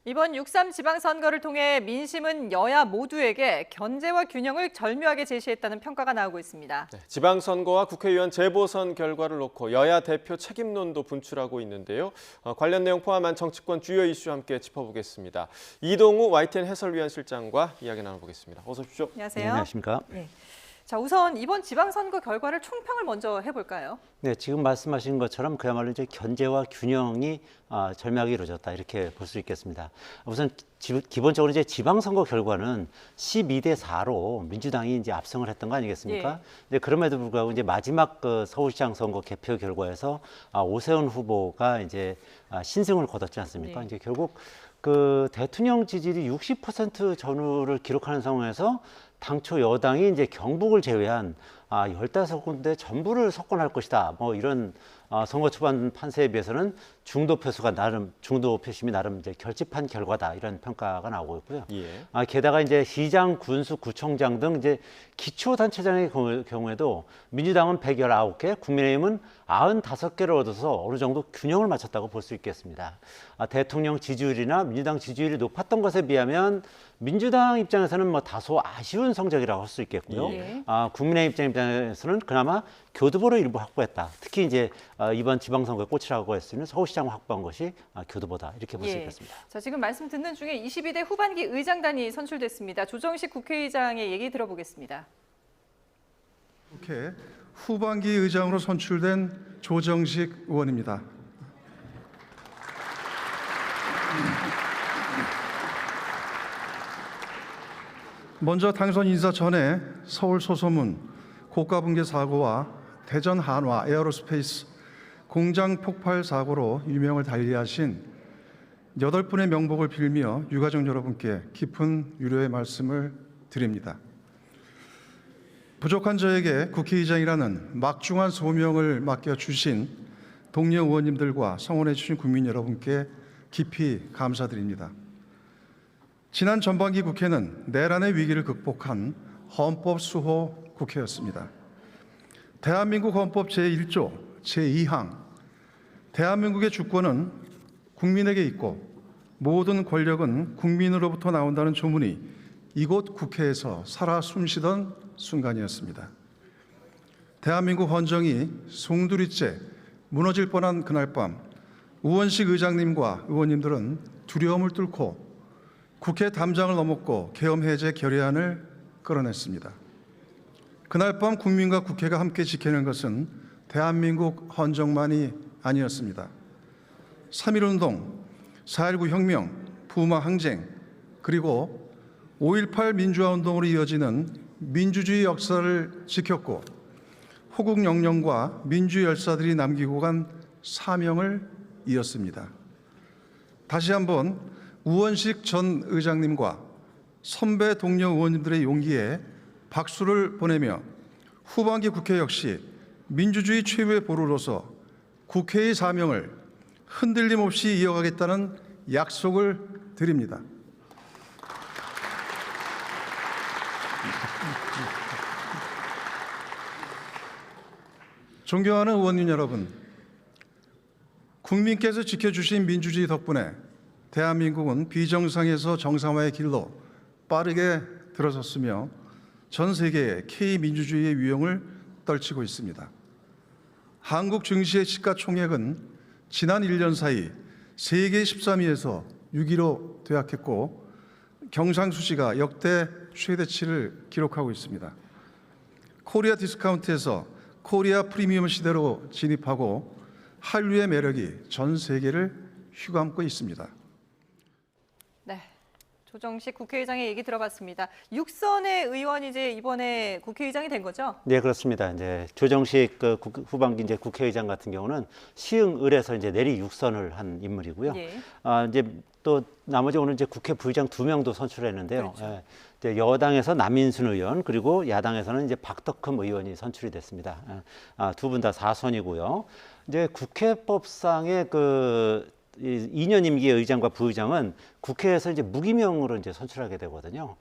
이번 6.3 지방선거를 통해 민심은 여야 모두에게 견제와 균형을 절묘하게 제시했다는 평가가 나오고 있습니다. 네, 지방선거와 국회의원 재보선 결과를 놓고 여야 대표 책임론도 분출하고 있는데요. 관련 내용 포함한 정치권 주요 이슈 함께 짚어보겠습니다. 이동우 YTN 해설위원 실장과 이야기 나눠보겠습니다. 어서 오십시오. 안녕하세요. 네, 안녕하십니까? 네. 자, 우선 이번 지방선거 결과를 총평을 먼저 해볼까요? 네, 지금 말씀하신 것처럼 그야말로 이제 견제와 균형이 절묘하게 이루어졌다 이렇게 볼 수 있겠습니다. 우선 기본적으로 이제 지방선거 결과는 12대 4로 민주당이 이제 압승을 했던 거 아니겠습니까? 네, 그럼에도 불구하고 이제 마지막 그 서울시장 선거 개표 결과에서 오세훈 후보가 이제 신승을 거뒀지 않습니까? 네. 이제 결국 그 대통령 지지율이 60% 전후를 기록하는 상황에서 당초 여당이 이제 경북을 제외한 15군데 전부를 석권할 것이다. 뭐 이런 선거 초반 판세에 비해서는 중도 표심이 나름 이제 결집한 결과다. 이런 평가가 나오고 있고요. 예. 게다가 이제 시장, 군수, 구청장 등 이제 기초단체장의 경우에도 민주당은 119개, 국민의힘은 95개를 얻어서 어느 정도 균형을 맞췄다고 볼 수 있겠습니다. 대통령 지지율이나 민주당 지지율이 높았던 것에 비하면 민주당 입장에서는 뭐 다소 아쉬운 성적이라고 할 수 있겠고요. 예. 국민의힘 입장에서는 그나마 교두보를 일부 확보했다. 특히 이제 이번 지방선거의 꽃이라고 할 수 있는 서울시장 확보한 것이 교두보다 이렇게 볼 수 있겠습니다. 자, 지금 말씀 듣는 중에 22대 후반기 의장단이 선출됐습니다. 조정식 국회의장의 얘기 들어보겠습니다. 국회 후반기 의장으로 선출된 조정식 의원입니다. 먼저 당선 인사 전에 서울 소소문 고가 붕괴 사고와 대전 한화 에어로스페이스 공장 폭발 사고로 유명을 달리하신 8분의 명복을 빌며 유가족 여러분께 깊은 위로의 말씀을 드립니다. 부족한 저에게 국회의장이라는 막중한 소명을 맡겨주신 동료 의원님들과 성원해 주신 국민 여러분께 깊이 감사드립니다. 지난 전반기 국회는 내란의 위기를 극복한 헌법 수호 국회였습니다. 대한민국 헌법 제1조 제2항 대한민국의 주권은 국민에게 있고 모든 권력은 국민으로부터 나온다는 조문이 이곳 국회에서 살아 숨쉬던 순간이었습니다. 대한민국 헌정이 송두리째 무너질 뻔한 그날 밤 우원식 의장님과 의원님들은 두려움을 뚫고 국회 담장을 넘었고 계엄 해제 결의안을 끌어냈습니다. 그날 밤 국민과 국회가 함께 지켜낸 것은 대한민국 헌정만이 아니었습니다. 3.1운동, 4.19 혁명, 부마 항쟁, 그리고 5.18 민주화운동으로 이어지는 민주주의 역사를 지켰고 호국 영령과 민주 열사들이 남기고 간 사명을 이었습니다. 다시 한번 우원식 전 의장님과 선배 동료 의원님들의 용기에 박수를 보내며 후반기 국회 역시 민주주의 최후의 보루로서 국회의 사명을 흔들림 없이 이어가겠다는 약속을 드립니다. 존경하는 의원님 여러분, 국민께서 지켜주신 민주주의 덕분에 대한민국은 비정상에서 정상화의 길로 빠르게 들어섰으며 전 세계의 K민주주의의 위용을 떨치고 있습니다. 한국 증시의 시가총액은 지난 1년 사이 세계 13위에서 6위로 도약했고 경상수지가 역대 최대치를 기록하고 있습니다. 코리아 디스카운트에서 코리아 프리미엄 시대로 진입하고 한류의 매력이 전 세계를 휘감고 있습니다. 네, 조정식 국회의장의 얘기 들어봤습니다. 6선의 의원이 이제 이번에 국회의장이 된 거죠? 네, 그렇습니다. 이제 조정식 후반기 이제 국회의장 같은 경우는 시흥을에서 이제 내리 6선을 한 인물이고요. 예. 이제 또 나머지 오늘 이제 국회 부의장 2명도 선출했는데요. 그렇죠. 예, 이제 여당에서 남인순 의원 그리고 야당에서는 이제 박덕흠 의원이 선출이 됐습니다. 두 분 다 4선이고요. 이제 국회법상의 그 2년 임기의 의장과 부의장은 국회에서 이제 무기명으로 이제 선출하게 되거든요.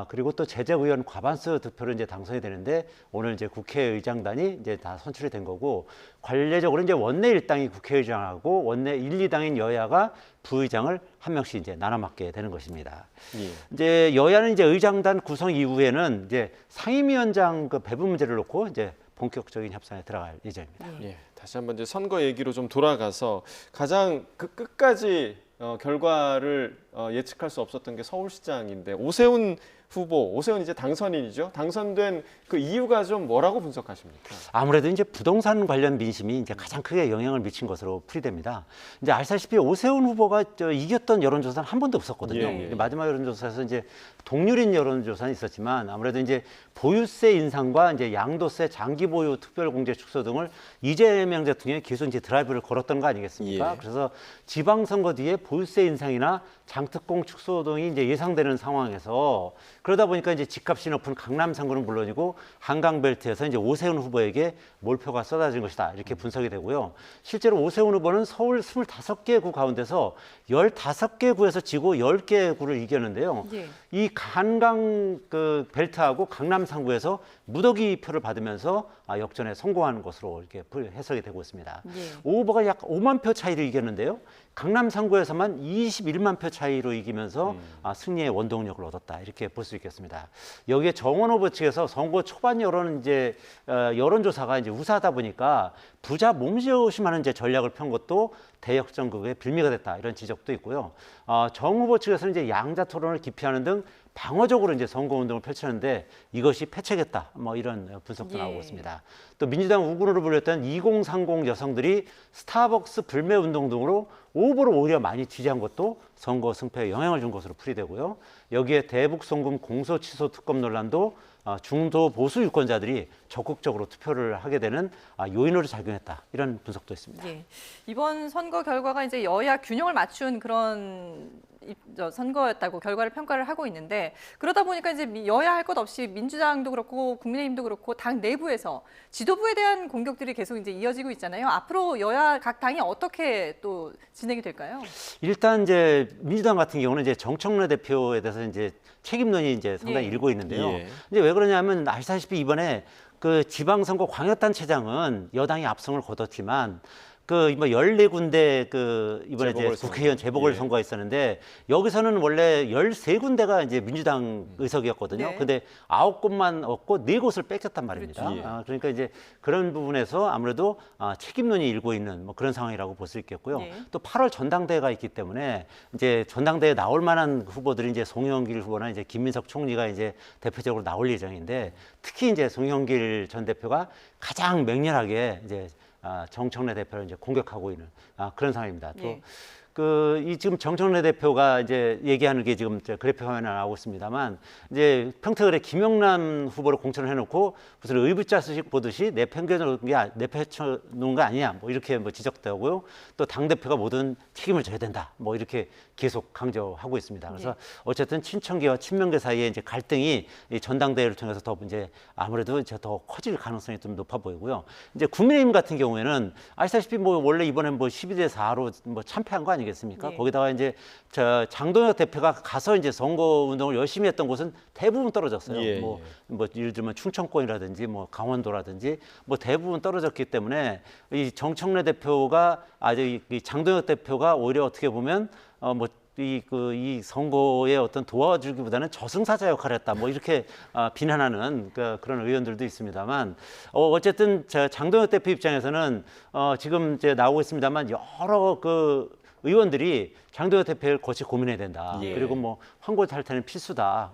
그리고 또 제적의원 과반수 득표로 이제 당선이 되는데 오늘 이제 국회의장단이 이제 다 선출이 된 거고 관례적으로 이제 원내 일당이 국회의장하고 원내 1, 2당인 여야가 부의장을 한 명씩 이제 나눠 맡게 되는 것입니다. 예. 이제 여야는 이제 의장단 구성 이후에는 이제 상임위원장 그 배분 문제를 놓고 이제 본격적인 협상에 들어갈 예정입니다. 예, 다시 한번 이제 선거 얘기로 좀 돌아가서 가장 그 끝까지 결과를 예측할 수 없었던 게 서울시장인데 오세훈 후보, 오세훈 이제 당선인이죠. 당선된 그 이유가 좀 뭐라고 분석하십니까? 아무래도 이제 부동산 관련 민심이 이제 가장 크게 영향을 미친 것으로 풀이됩니다. 이제 아시다시피 오세훈 후보가 이겼던 여론조사는 한 번도 없었거든요. 예, 예. 마지막 여론조사에서 이제 동률인 여론조사는 있었지만 아무래도 이제 보유세 인상과 이제 양도세 장기 보유 특별공제 축소 등을 이재명 대통령이 계속 이제 드라이브를 걸었던 거 아니겠습니까? 예. 그래서 지방선거 뒤에 보유세 인상이나 장특공 축소 등이 이제 예상되는 상황에서 그러다 보니까 이제 집값이 높은 강남 3구는 물론이고 한강벨트에서 이제 오세훈 후보에게 몰표가 쏟아진 것이다 이렇게 분석이 되고요. 실제로 오세훈 후보는 서울 25개 구 가운데서 15개 구에서 지고 10개 구를 이겼는데요. 예. 이 한강 그 벨트하고 강남 3구에서 무더기 표를 받으면서 역전에 성공한 것으로 이렇게 해석이 되고 있습니다. 예. 오 후보가 약 5만 표 차이로 이겼는데요. 강남 3구에서만 21만 표 차이로 이기면서 승리의 원동력을 얻었다 이렇게 볼 수 있겠습니다. 여기에 정원 후보 측에서 선거 초반 여론조사가 이제 우세하다 보니까 부자 몸조심하는 이제 전략을 편 것도 대역전극의 빌미가 됐다 이런 지적도 있고요. 정 후보 측에서는 이제 양자 토론을 기피하는 등 방어적으로 이제 선거 운동을 펼쳤는데 이것이 패착했다. 뭐 이런 분석도 예. 나오고 있습니다. 또 민주당 우군으로 불렸던 2030 여성들이 스타벅스 불매 운동 등으로 오 후보를 오히려 많이 지지한 것도 선거 승패에 영향을 준 것으로 풀이되고요. 여기에 대북 송금 공소 취소 특검 논란도 중도 보수 유권자들이 적극적으로 투표를 하게 되는 요인으로 작용했다 이런 분석도 있습니다. 예. 이번 선거 결과가 이제 여야 균형을 맞춘 그런 선거였다고 결과를 평가를 하고 있는데 그러다 보니까 이제 여야 할 것 없이 민주당도 그렇고 국민의힘도 그렇고 당 내부에서 지도부에 대한 공격들이 계속 이제 이어지고 있잖아요. 앞으로 여야 각 당이 어떻게 또 진행이 될까요? 일단 이제 민주당 같은 경우는 이제 정청래 대표에 대해서 이제 책임론이 이제 상당히 예. 일고 있는데요. 예. 이제 왜 그러냐면 아시다시피 이번에 그 지방선거 광역단체장은 여당이 압승을 거뒀지만 그 뭐 14군데 그 이번에 이제 재보궐선거. 국회의원 재보궐 예. 선거가 있었는데 여기서는 원래 13군데가 이제 민주당 의석이었거든요. 네. 근데 9곳만 얻고 4곳을 뺏겼단 말입니다. 그렇죠. 예. 그러니까 이제 그런 부분에서 아무래도 책임론이 일고 있는 뭐 그런 상황이라고 볼 수 있겠고요. 예. 또 8월 전당대회가 있기 때문에 이제 전당대회에 나올 만한 후보들이 이제 송영길 후보나 이제 김민석 총리가 이제 대표적으로 나올 예정인데 특히 이제 송영길 전 대표가 가장 맹렬하게 이제 정청래 대표를 이제 공격하고 있는 그런 상황입니다. 또 예. 이 지금 정청래 대표가 이제 얘기하는 게 지금 그래픽 화면에 나오고 있습니다만 이제 평택을에 김영남 후보를 공천을 해놓고 무슨 의붓자식 보듯이 내팽겨놓은 거 아니냐 뭐 이렇게 뭐 지적되고요. 또 당 대표가 모든 책임을 져야 된다 뭐 이렇게 계속 강조하고 있습니다. 그래서 어쨌든 친청계와 친명계 사이에 이제 갈등이 이 전당대회를 통해서 더 이제 아무래도 이제 더 커질 가능성이 좀 높아 보이고요. 이제 국민의힘 같은 경우에는 아시다시피 뭐 원래 이번에 뭐 12대 4로 뭐 참패한 거 아니겠습니까? 예. 거기다가 이제 장동혁 대표가 가서 이제 선거 운동을 열심히 했던 곳은 대부분 떨어졌어요. 예, 뭐 예를 들면 충청권이라든지 뭐 강원도라든지 뭐 대부분 떨어졌기 때문에 이 정청래 대표가 이 장동혁 대표가 오히려 어떻게 보면 이 선거에 어떤 도와주기보다는 저승사자 역할을 했다. 뭐 이렇게 비난하는 그런 의원들도 있습니다만 어쨌든 장동혁 대표 입장에서는 지금 이제 나오고 있습니다만 여러 그 의원들이 장동혁 대표를 같이 고민해야 된다. 예. 그리고 뭐 황골탈퇴는 필수다.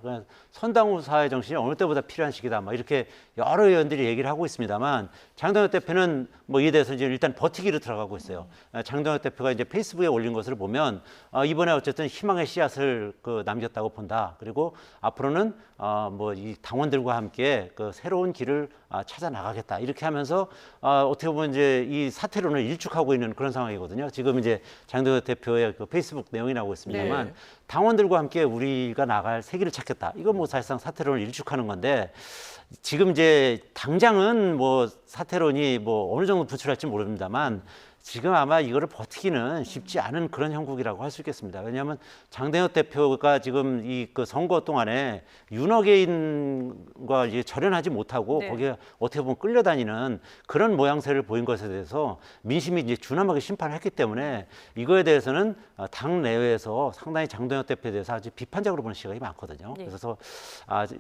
선당후 사회 정신이 어느 때보다 필요한 시기다. 뭐 이렇게 여러 의원들이 얘기를 하고 있습니다만 장동혁 대표는 뭐 이에 대해서 이제 일단 버티기로 들어가고 있어요. 장동혁 대표가 이제 페이스북에 올린 것을 보면 이번에 어쨌든 희망의 씨앗을 남겼다고 본다. 그리고 앞으로는 뭐 이 당원들과 함께 그 새로운 길을 찾아 나가겠다. 이렇게 하면서 어떻게 보면 이제 이 사퇴론을 일축하고 있는 그런 상황이거든요. 지금 이제 장동혁 대표의 그 페이스북 내용이 나오고 있습니다만 네. 당원들과 함께 우리가 나갈 새 길을 찾겠다. 이건 뭐 사실상 사퇴론을 일축하는 건데 지금 이제 당장은 뭐 사퇴론이 뭐 어느 정도 부출할지 모릅니다만 지금 아마 이거를 버티기는 쉽지 않은 그런 형국이라고 할 수 있겠습니다. 왜냐하면 장대현 대표가 지금 이 그 선거 동안에 윤핵인과 이제 절연하지 못하고 네. 거기에 어떻게 보면 끌려다니는 그런 모양새를 보인 것에 대해서 민심이 이제 준엄하게 심판을 했기 때문에 이거에 대해서는 당 내외에서 상당히 장동혁 대표에 대해서 아주 비판적으로 보는 시각이 많거든요. 예. 그래서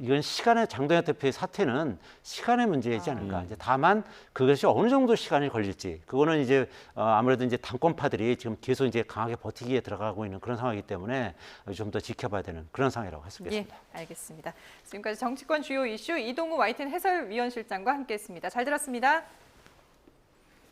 이건 시간의 장동혁 대표의 사퇴는 시간의 문제이지 않을까. 이제 다만 그것이 어느 정도 시간이 걸릴지 그거는 이제 아무래도 이제 당권파들이 지금 계속 이제 강하게 버티기에 들어가고 있는 그런 상황이기 때문에 좀 더 지켜봐야 되는 그런 상황이라고 할 수 있겠습니다. 예, 알겠습니다. 지금까지 정치권 주요 이슈 이동우 YTN 해설위원실장과 함께했습니다. 잘 들었습니다.